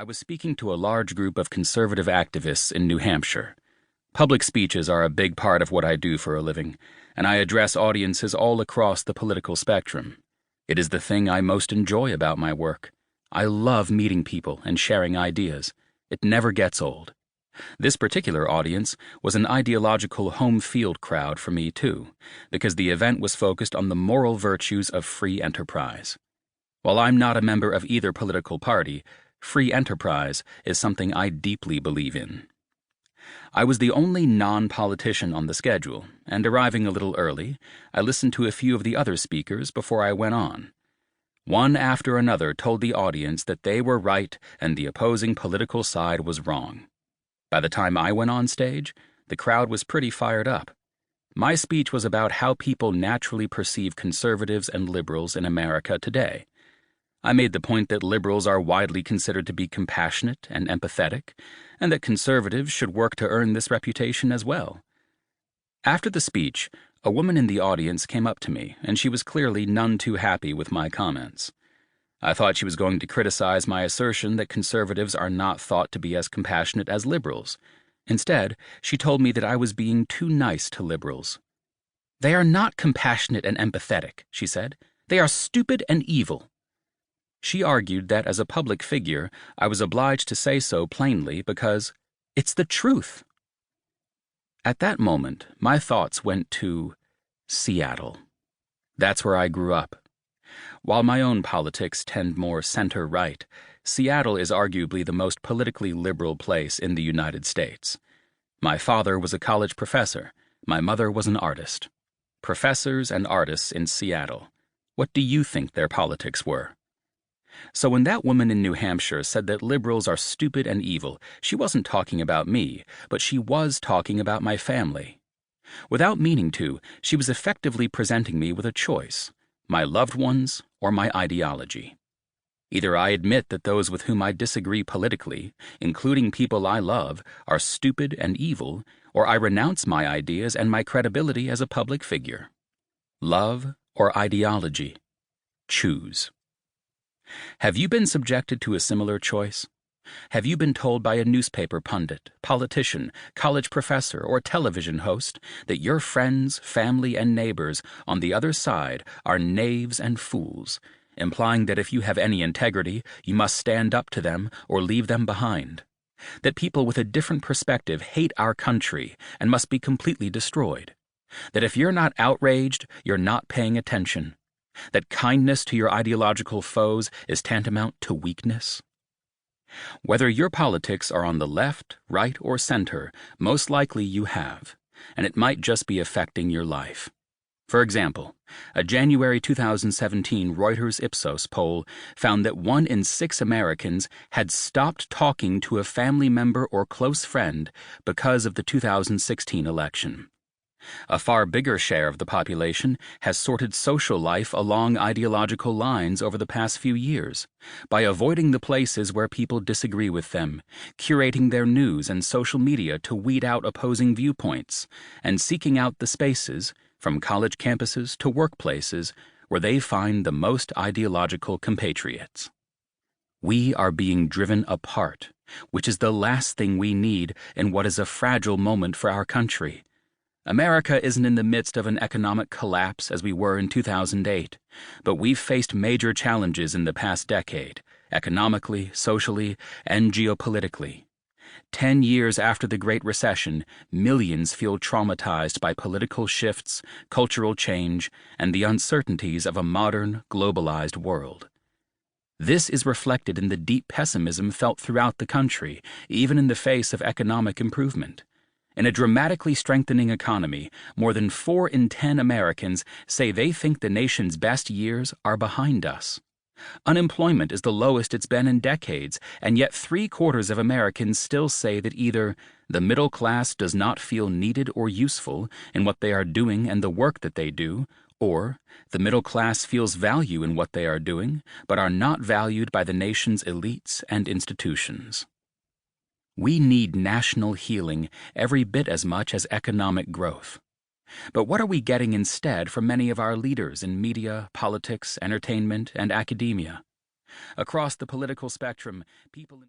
I was speaking to a large group of conservative activists in New Hampshire. Public speeches are a big part of what I do for a living, and I address audiences all across the political spectrum. It is the thing I most enjoy about my work. I love meeting people and sharing ideas. It never gets old. This particular audience was an ideological home field crowd for me, too, because the event was focused on the moral virtues of free enterprise. While I'm not a member of either political party, free enterprise is something I deeply believe in. I was the only non-politician on the schedule, and arriving a little early, I listened to a few of the other speakers before I went on. One after another told the audience that they were right and the opposing political side was wrong. By the time I went on stage, the crowd was pretty fired up. My speech was about how people naturally perceive conservatives and liberals in America today. I made the point that liberals are widely considered to be compassionate and empathetic, and that conservatives should work to earn this reputation as well. After the speech, a woman in the audience came up to me, and she was clearly none too happy with my comments. I thought she was going to criticize my assertion that conservatives are not thought to be as compassionate as liberals. Instead, she told me that I was being too nice to liberals. "They are not compassionate and empathetic," she said. "They are stupid and evil." She argued that as a public figure, I was obliged to say so plainly because it's the truth. At that moment, my thoughts went to Seattle. That's where I grew up. While my own politics tend more center-right, Seattle is arguably the most politically liberal place in the United States. My father was a college professor. My mother was an artist. Professors and artists in Seattle. What do you think their politics were? So when that woman in New Hampshire said that liberals are stupid and evil, she wasn't talking about me, but she was talking about my family. Without meaning to, she was effectively presenting me with a choice: my loved ones or my ideology. Either I admit that those with whom I disagree politically, including people I love, are stupid and evil, or I renounce my ideas and my credibility as a public figure. Love or ideology? Choose. Have you been subjected to a similar choice? Have you been told by a newspaper pundit, politician, college professor, or television host that your friends, family, and neighbors on the other side are knaves and fools, implying that if you have any integrity, you must stand up to them or leave them behind? That people with a different perspective hate our country and must be completely destroyed? That if you're not outraged, you're not paying attention? That kindness to your ideological foes is tantamount to weakness? Whether your politics are on the left, right, or center, most likely you have, and it might just be affecting your life. For example, a January 2017 Reuters Ipsos poll found that 1 in 6 Americans had stopped talking to a family member or close friend because of the 2016 election. A far bigger share of the population has sorted social life along ideological lines over the past few years, by avoiding the places where people disagree with them, curating their news and social media to weed out opposing viewpoints, and seeking out the spaces, from college campuses to workplaces, where they find the most ideological compatriots. We are being driven apart, which is the last thing we need in what is a fragile moment for our country. America isn't in the midst of an economic collapse as we were in 2008, but we've faced major challenges in the past decade, economically, socially, and geopolitically. 10 years after the Great Recession, millions feel traumatized by political shifts, cultural change, and the uncertainties of a modern, globalized world. This is reflected in the deep pessimism felt throughout the country, even in the face of economic improvement. In a dramatically strengthening economy, more than 4 in 10 Americans say they think the nation's best years are behind us. Unemployment is the lowest it's been in decades, and yet 3/4 of Americans still say that either the middle class does not feel needed or useful in what they are doing and the work that they do, or the middle class feels value in what they are doing, but are not valued by the nation's elites and institutions. We need national healing every bit as much as economic growth. But what are we getting instead from many of our leaders in media, politics, entertainment, and academia? Across the political spectrum, people